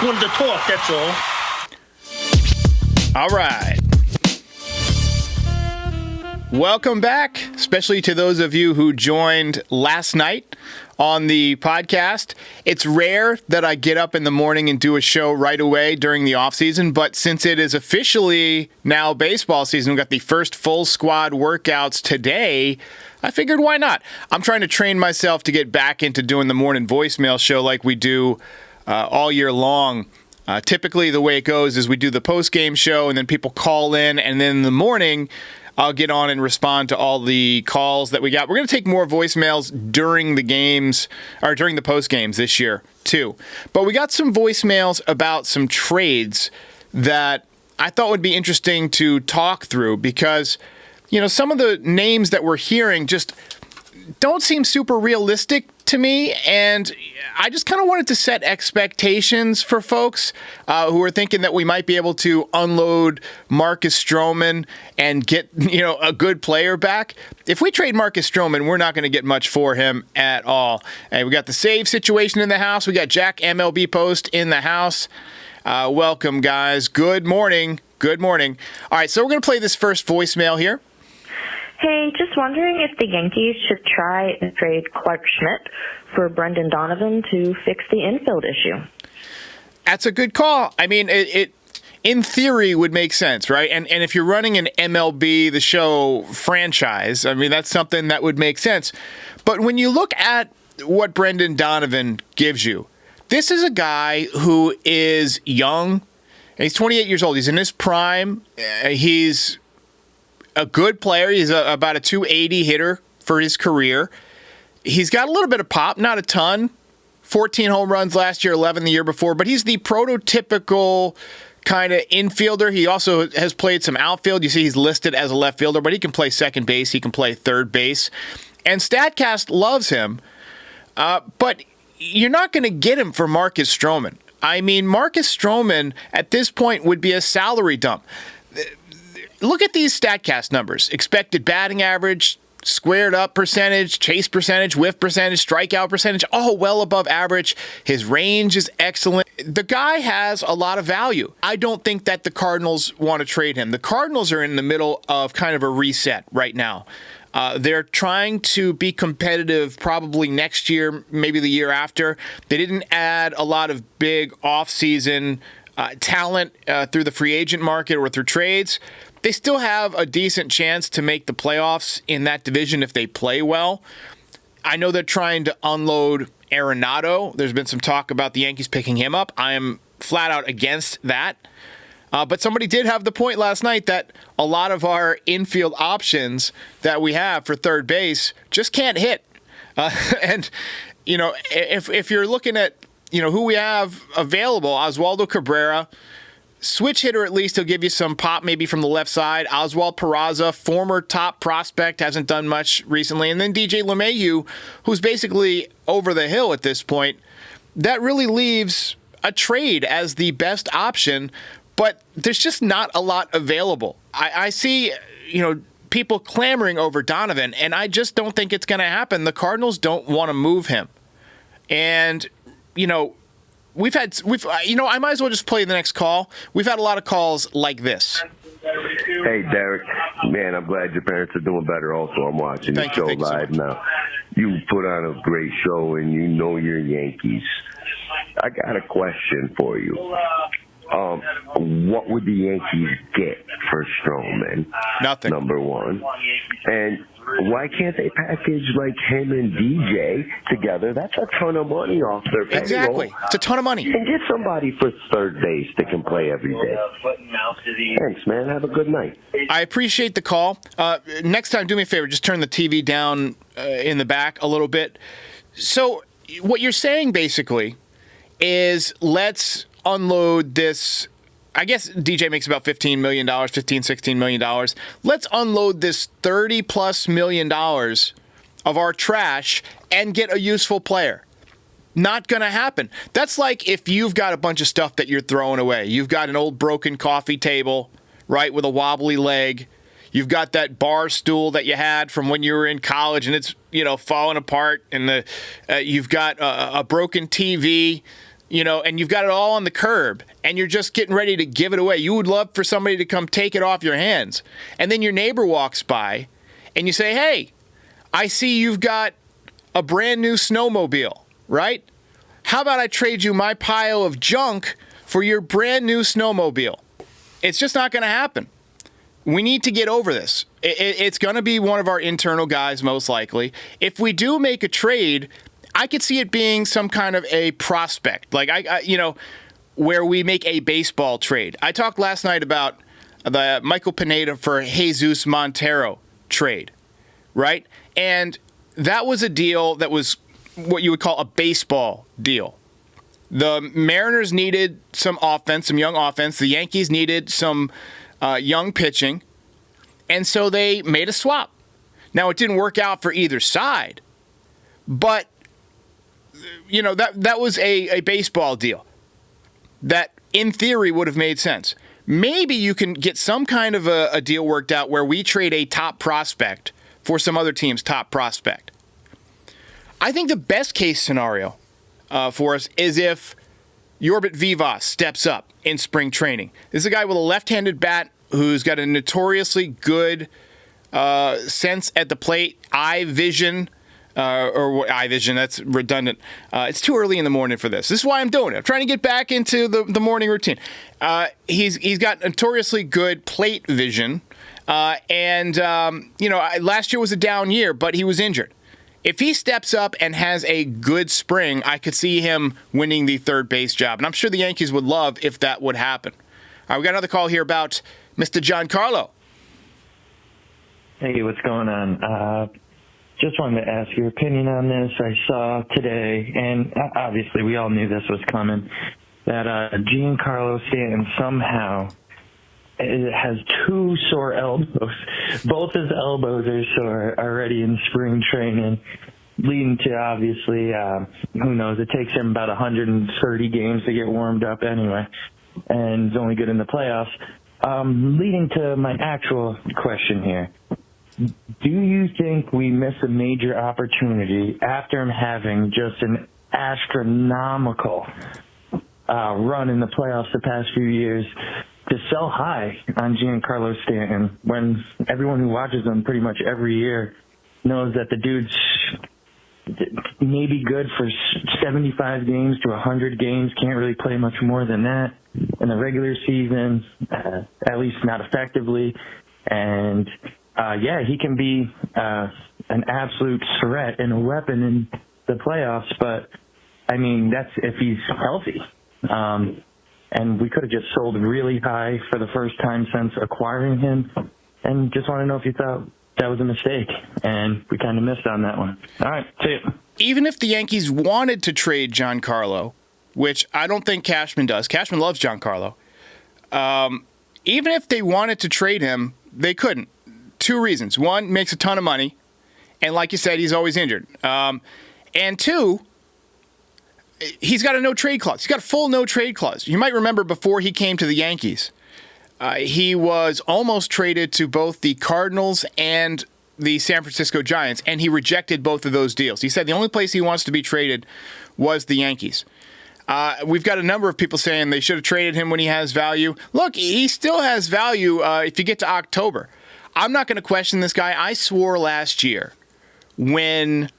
just wanted to talk, that's all. All right. Welcome back, especially to those of you who joined last night on the podcast. It's rare that I get up in the morning and do a show right away during the offseason, but since it is officially now baseball season, we've got the first full squad workouts today, I figured why not? I'm trying to train myself to get back into doing the morning voicemail show like we do all year long. Typically, the way it goes is we do the post-game show, and then people call in, and then in the morning, I'll get on and respond to all the calls that we got. We're going to take more voicemails during the games, or during the post-games this year, too. But we got some voicemails about some trades that I thought would be interesting to talk through because, you know, some of the names that we're hearing just don't seem super realistic to me, and I just kind of wanted to set expectations for folks who are thinking that we might be able to unload Marcus Stroman and get, you know, a good player back. If we trade Marcus Stroman, we're not going to get much for him at all. And we got the save situation in the house. We got Jack MLB Post in the house. Welcome, guys. Good morning. Good morning. All right, so we're going to play this first voicemail here. Hey, just wondering if the Yankees should try and trade Clark Schmidt for Brendan Donovan to fix the infield issue. That's a good call. I mean, it in theory would make sense, right? And if you're running an MLB The Show franchise, I mean, that's something that would make sense. But when you look at what Brendan Donovan gives you, this is a guy who is young. And he's 28 years old. He's in his prime. He's a good player. He's about a 280 hitter for his career. He's got a little bit of pop, not a ton. 14 home runs last year, 11 the year before, but he's the prototypical kind of infielder. He also has played some outfield. You see he's listed as a left fielder, but he can play second base. He can play third base. And StatCast loves him, but you're not going to get him for Marcus Stroman. I mean, Marcus Stroman at this point would be a salary dump. Look at these StatCast numbers. Expected batting average, squared up percentage, chase percentage, whiff percentage, strikeout percentage, all well above average. His range is excellent. The guy has a lot of value. I don't think that the Cardinals want to trade him. The Cardinals are in the middle of kind of a reset right now. They're trying to be competitive probably next year, maybe the year after. They didn't add a lot of big offseason talent through the free agent market or through trades. They still have a decent chance to make the playoffs in that division if they play well. I know they're trying to unload Arenado. There's been some talk about the Yankees picking him up. I am flat out against that. But somebody did have the point last night that a lot of our infield options that we have for third base just can't hit. And, you know, if you're looking at, you know, who we have available, Oswaldo Cabrera, switch hitter at least, he'll give you some pop maybe from the left side. Oswald Peraza, former top prospect, hasn't done much recently. And then DJ LeMahieu, who's basically over the hill at this point. That really leaves a trade as the best option, but there's just not a lot available. I see, you know, people clamoring over Donovan, and I just don't think it's going to happen. The Cardinals don't want to move him. And, you know, I might as well just play the next call. We've had a lot of calls like this. Hey, Derek. Man, I'm glad your parents are doing better also. I'm watching the show live now. You put on a great show, and you know your Yankees. I got a question for you. What would the Yankees get for Stroman? Nothing. Number one. And why can't they package like him and DJ together? That's a ton of money off their payroll. Exactly. It's a ton of money. And get somebody for third base that can play every day. Thanks, man. Have a good night. I appreciate the call. Next time, do me a favor. Just turn the TV down in the back a little bit. So what you're saying basically is let's unload this. I guess DJ makes about $16 million. Let's unload this $30+ million of our trash and get a useful player. Not going to happen. That's like if you've got a bunch of stuff that you're throwing away. You've got an old broken coffee table, right, with a wobbly leg. You've got that bar stool that you had from when you were in college and it's, you know, falling apart. And you've got a broken TV and you've got it all on the curb, and you're just getting ready to give it away. You would love for somebody to come take it off your hands. And then your neighbor walks by, and you say, hey, I see you've got a brand new snowmobile, right? How about I trade you my pile of junk for your brand new snowmobile? It's just not going to happen. We need to get over this. It's going to be one of our internal guys, most likely. If we do make a trade, I could see it being some kind of a prospect, like where we make a baseball trade. I talked last night about the Michael Pineda for Jesus Montero trade, right? And that was a deal that was what you would call a baseball deal. The Mariners needed some offense, some young offense. The Yankees needed some young pitching. And so they made a swap. Now, it didn't work out for either side, but that was a baseball deal that, in theory, would have made sense. Maybe you can get some kind of a deal worked out where we trade a top prospect for some other team's top prospect. I think the best case scenario for us is if Yorbit Vivas steps up in spring training. This is a guy with a left-handed bat who's got a notoriously good sense at the plate, eye vision, that's redundant. It's too early in the morning for this. This is why I'm doing it. I'm trying to get back into the morning routine. He's got notoriously good plate vision. Last year was a down year, but he was injured. If he steps up and has a good spring, I could see him winning the third base job. And I'm sure the Yankees would love if that would happen. All right, we got another call here about Mr. Giancarlo. Hey, what's going on? Just wanted to ask your opinion on this. I saw today, and obviously we all knew this was coming, that Giancarlo Stanton somehow has two sore elbows. Both his elbows are sore already in spring training, leading to, obviously, who knows, it takes him about 130 games to get warmed up anyway, and he's only good in the playoffs. Leading to my actual question here. Do you think we miss a major opportunity after him having just an astronomical run in the playoffs the past few years to sell high on Giancarlo Stanton when everyone who watches him pretty much every year knows that the dude's maybe good for 75 games to 100 games, can't really play much more than that in the regular season, at least not effectively. And he can be an absolute threat and a weapon in the playoffs, but I mean, that's if he's healthy. And we could have just sold really high for the first time since acquiring him. And just want to know if you thought that was a mistake. And we kind of missed on that one. All right, see you. Even if the Yankees wanted to trade Giancarlo, which I don't think Cashman does. Cashman loves Giancarlo. Even if they wanted to trade him, they couldn't. Two reasons. One, makes a ton of money. And like you said, he's always injured. And two, he's got a no-trade clause. He's got a full no-trade clause. You might remember before he came to the Yankees, he was almost traded to both the Cardinals and the San Francisco Giants, and he rejected both of those deals. He said the only place he wants to be traded was the Yankees. We've got a number of people saying they should have traded him when he has value. Look, he still has value if you get to October. I'm not going to question this guy. I swore last year when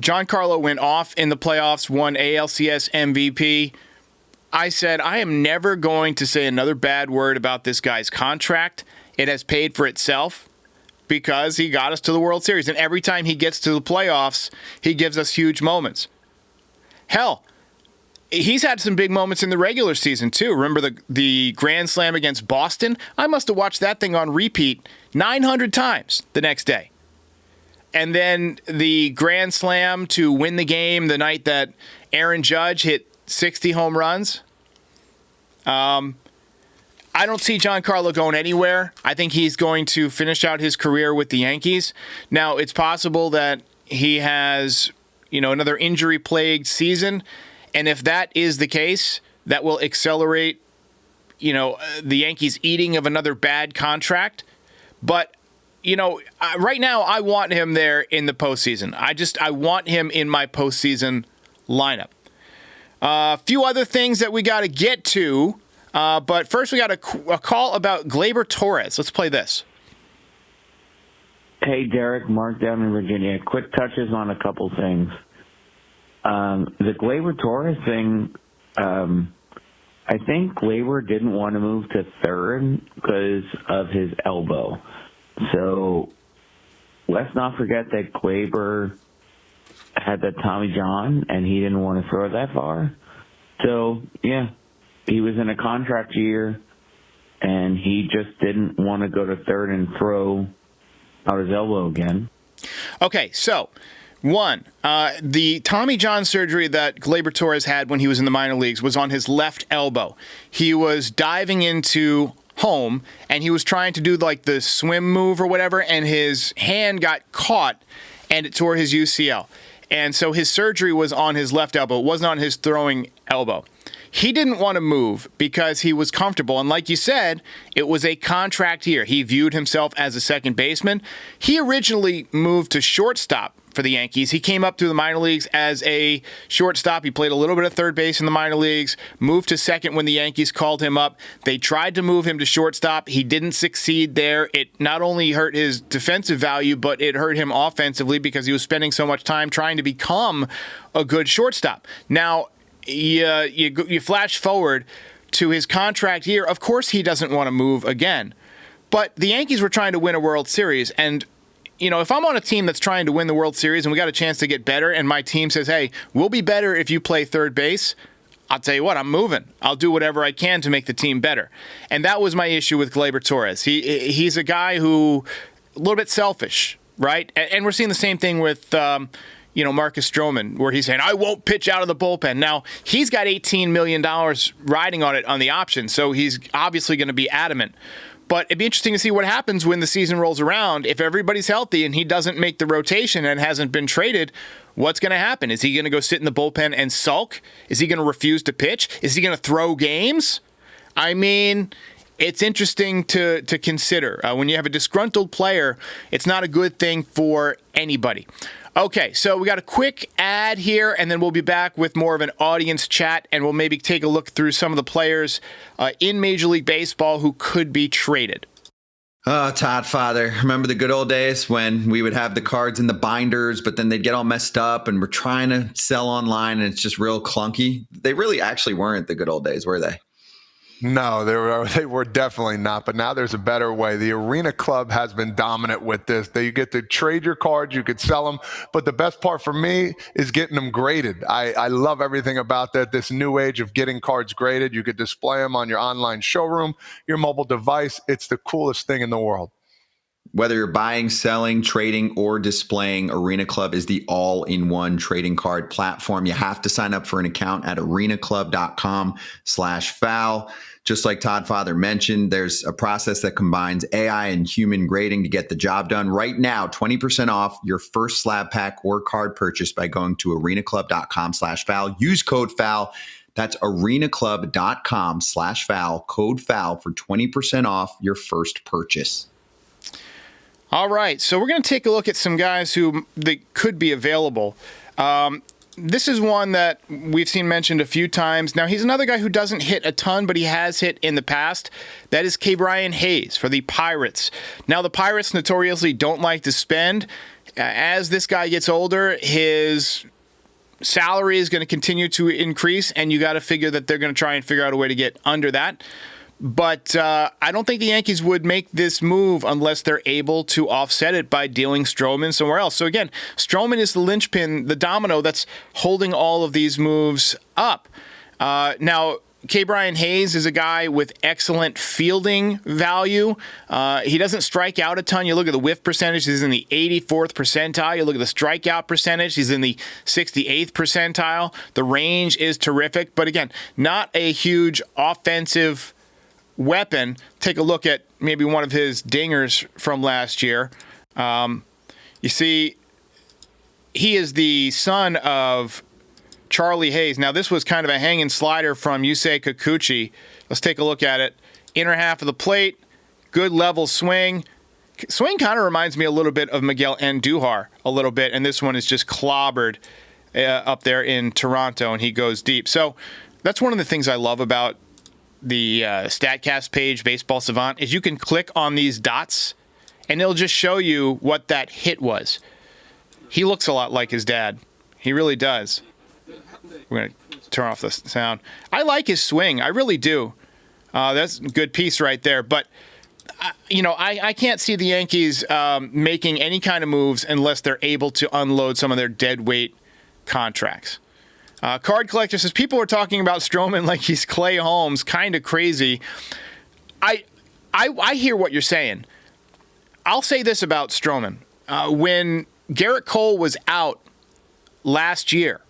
Giancarlo went off in the playoffs, won ALCS MVP. I said, I am never going to say another bad word about this guy's contract. It has paid for itself because he got us to the World Series. And every time he gets to the playoffs, he gives us huge moments. Hell, he's had some big moments in the regular season, too. Remember the Grand Slam against Boston? I must have watched that thing on repeat 900 times the next day. And then the Grand Slam to win the game the night that Aaron Judge hit 60 home runs. I don't see Giancarlo going anywhere. I think he's going to finish out his career with the Yankees. Now, it's possible that he has, another injury-plagued season. And if that is the case, that will accelerate, the Yankees eating of another bad contract. But right now, I want him there in the postseason. I want him in my postseason lineup. A few other things that we got to get to, but first we got a call about Gleyber Torres. Let's play this. Hey, Derek, Mark down in Virginia. Quick touches on a couple things. The Gleyber Torres thing, I think Gleyber didn't want to move to third because of his elbow. So let's not forget that Gleyber had that Tommy John, and he didn't want to throw that far. So, yeah, he was in a contract year, and he just didn't want to go to third and throw out his elbow again. Okay, so one, the Tommy John surgery that Gleyber Torres had when he was in the minor leagues was on his left elbow. He was diving into home, and he was trying to do like the swim move or whatever, and his hand got caught, and it tore his UCL. And so his surgery was on his left elbow. It wasn't on his throwing elbow. He didn't want to move because he was comfortable. And like you said, it was a contract year. He viewed himself as a second baseman. He originally moved to shortstop for the Yankees. He came up through the minor leagues as a shortstop. He played a little bit of third base in the minor leagues, moved to second when the Yankees called him up. They tried to move him to shortstop. He didn't succeed there. It not only hurt his defensive value, but it hurt him offensively because he was spending so much time trying to become a good shortstop. Now, you flash forward to his contract year. Of course he doesn't want to move again. But the Yankees were trying to win a World Series, and if I'm on a team that's trying to win the World Series and we got a chance to get better, and my team says, hey, we'll be better if you play third base, I'll tell you what, I'm moving. I'll do whatever I can to make the team better. And that was my issue with Gleyber Torres. He's a guy who, a little bit selfish, right? And we're seeing the same thing with Marcus Stroman, where he's saying, I won't pitch out of the bullpen. Now, he's got $18 million riding on it on the option, so he's obviously going to be adamant. But it'd be interesting to see what happens when the season rolls around. If everybody's healthy and he doesn't make the rotation and hasn't been traded, what's going to happen? Is he going to go sit in the bullpen and sulk? Is he going to refuse to pitch? Is he going to throw games? I mean, it's interesting to consider. When you have a disgruntled player, it's not a good thing for anybody. Okay, so we got a quick ad here, and then we'll be back with more of an audience chat, and we'll maybe take a look through some of the players in Major League Baseball who could be traded. Oh, Todd, Father, remember the good old days when we would have the cards in the binders, but then they'd get all messed up, and we're trying to sell online, and it's just real clunky? They really actually weren't the good old days, were they? No, they were definitely not. But now there's a better way. The Arena Club has been dominant with this. You get to trade your cards, you could sell them. But the best part for me is getting them graded. I love everything about that. This new age of getting cards graded. You could display them on your online showroom, your mobile device. It's the coolest thing in the world. Whether you're buying, selling, trading, or displaying, Arena Club is the all-in-one trading card platform. You have to sign up for an account at arenaclub.com/foul. Just like Todd Father mentioned, there's a process that combines AI and human grading to get the job done. Right now, 20% off your first slab pack or card purchase by going to arenaclub.com/foul. Use code FOUL. That's arenaclub.com/foul. Code FOUL for 20% off your first purchase. All right, so we're going to take a look at some guys who they could be available. This is one that we've seen mentioned a few times. Now, he's another guy who doesn't hit a ton, but he has hit in the past. That is Ke'Bryan Hayes for the Pirates. Now, the Pirates notoriously don't like to spend. As this guy gets older, his salary is going to continue to increase, and you got to figure that they're going to try and figure out a way to get under that. But I don't think the Yankees would make this move unless they're able to offset it by dealing Stroman somewhere else. So again, Stroman is the linchpin, the domino that's holding all of these moves up. Now, Ke'Bryan Hayes is a guy with excellent fielding value. He doesn't strike out a ton. You look at the whiff percentage, he's in the 84th percentile. You look at the strikeout percentage, he's in the 68th percentile. The range is terrific. But again, not a huge offensive weapon. Take a look at maybe one of his dingers from last year. You see, he is the son of Charlie Hayes. Now, this was kind of a hanging slider from Yusei Kikuchi. Let's take a look at it. Inner half of the plate, good level swing. Swing kind of reminds me a little bit of Miguel Andujar a little bit, and this one is just clobbered up there in Toronto, and he goes deep. So that's one of the things I love about the StatCast page, Baseball Savant, is you can click on these dots, and it'll just show you what that hit was. He looks a lot like his dad. He really does. We're going to turn off the sound. I like his swing. I really do. That's a good piece right there. But, I can't see the Yankees making any kind of moves unless they're able to unload some of their dead weight contracts. Card Collector says, people are talking about Stroman like he's Clay Holmes. Kind of crazy. I hear what you're saying. I'll say this about Stroman. When Garrett Cole was out last year,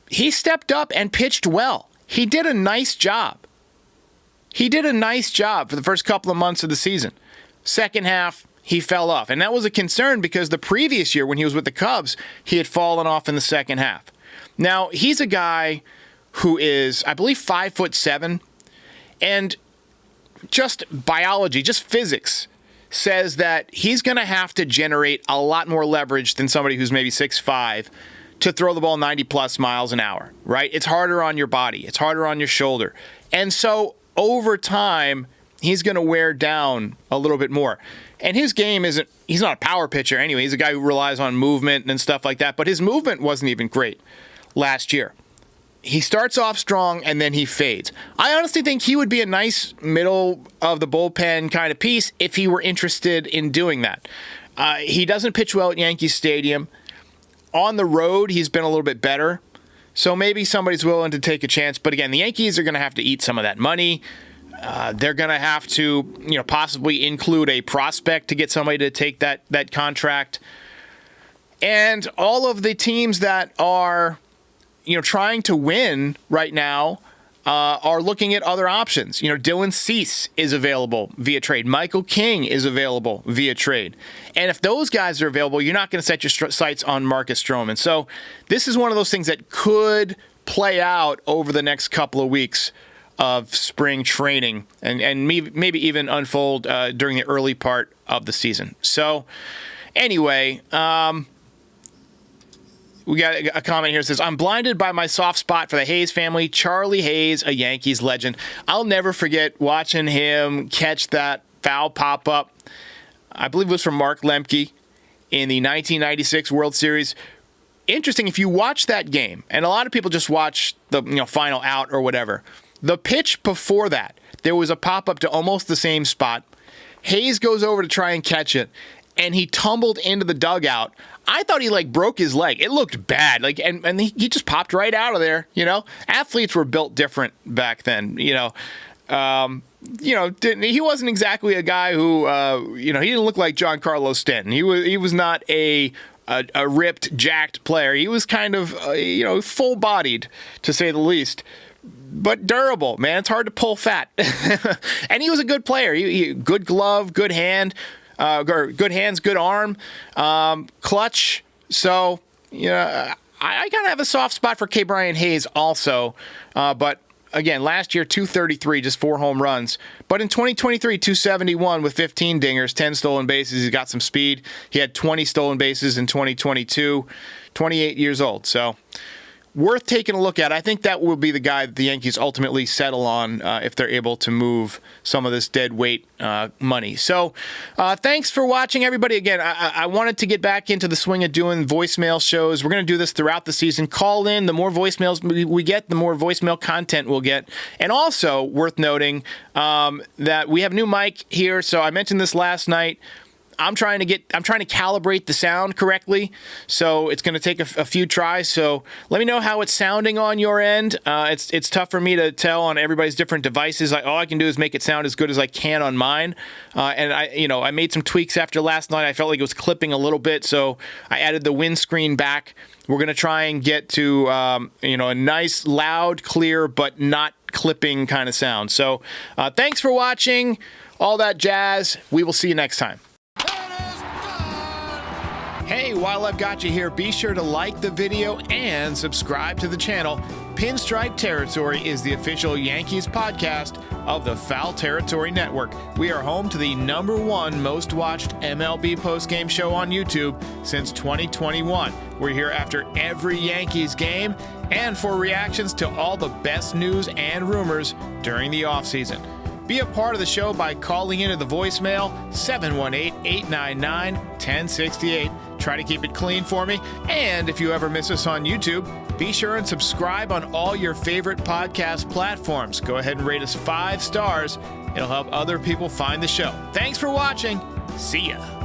he stepped up and pitched well. He did a nice job. For the first couple of months of the season. Second half, he fell off. And that was a concern because the previous year when he was with the Cubs, he had fallen off in the second half. Now, he's a guy who is, I believe, 5'7", and just biology, just physics, says that he's going to have to generate a lot more leverage than somebody who's maybe 6'5" to throw the ball 90-plus miles an hour, right? It's harder on your body. It's harder on your shoulder. And so over time, he's going to wear down a little bit more. And his game he's not a power pitcher anyway. He's a guy who relies on movement and stuff like that. But his movement wasn't even great last year. He starts off strong and then he fades. I honestly think he would be a nice middle of the bullpen kind of piece if he were interested in doing that. He doesn't pitch well at Yankee Stadium. On the road, he's been a little bit better. So maybe somebody's willing to take a chance. But again, the Yankees are going to have to eat some of that money. They're going to have to, possibly include a prospect to get somebody to take that contract. And all of the teams that are, trying to win right now are looking at other options. Dylan Cease is available via trade. Michael King is available via trade. And if those guys are available, you're not going to set your sights on Marcus Stroman. So this is one of those things that could play out over the next couple of weeks of spring training and maybe even unfold during the early part of the season. So anyway, we got a comment here that says, I'm blinded by my soft spot for the Hayes family. Charlie Hayes, a Yankees legend. I'll never forget watching him catch that foul pop-up. I believe it was from Mark Lemke in the 1996 World Series. Interesting, if you watch that game, and a lot of people just watch the final out or whatever, the pitch before that, there was a pop-up to almost the same spot. Hayes goes over to try and catch it, and he tumbled into the dugout. I thought he broke his leg. It looked bad. And he just popped right out of there, Athletes were built different back then, he wasn't exactly a guy who he didn't look like Giancarlo Stanton. He was not a ripped, jacked player. He was kind of full-bodied, to say the least. But durable, man. It's hard to pull fat. And he was a good player. He good glove, good hand. Good hands, good arm, clutch. So, I kind of have a soft spot for K. Brian Hayes also. But again, last year, 233, just 4 home runs. But in 2023, 271 with 15 dingers, 10 stolen bases. He's got some speed. He had 20 stolen bases in 2022, 28 years old. So worth taking a look at. I think that will be the guy that the Yankees ultimately settle on if they're able to move some of this dead weight money. So thanks for watching, everybody. Again, I wanted to get back into the swing of doing voicemail shows. We're going to do this throughout the season. Call in. The more voicemails we get, the more voicemail content we'll get. And also worth noting that we have a new mic here. So I mentioned this last night. I'm trying to calibrate the sound correctly, so it's going to take a few tries. So let me know how it's sounding on your end. It's tough for me to tell on everybody's different devices. All I can do is make it sound as good as I can on mine. And I made some tweaks after last night. I felt like it was clipping a little bit, so I added the windscreen back. We're going to try and get to a nice, loud, clear, but not clipping kind of sound. So thanks for watching. All that jazz. We will see you next time. Hey, while I've got you here, be sure to like the video and subscribe to the channel. Pinstripe Territory is the official Yankees podcast of the Foul Territory Network. We are home to the #1 most watched MLB postgame show on YouTube since 2021. We're here after every Yankees game and for reactions to all the best news and rumors during the offseason. Be a part of the show by calling into the voicemail 718-899-1068. Try to keep it clean for me. And if you ever miss us on YouTube, be sure and subscribe on all your favorite podcast platforms. Go ahead and rate us 5 stars. It'll help other people find the show. Thanks for watching. See ya.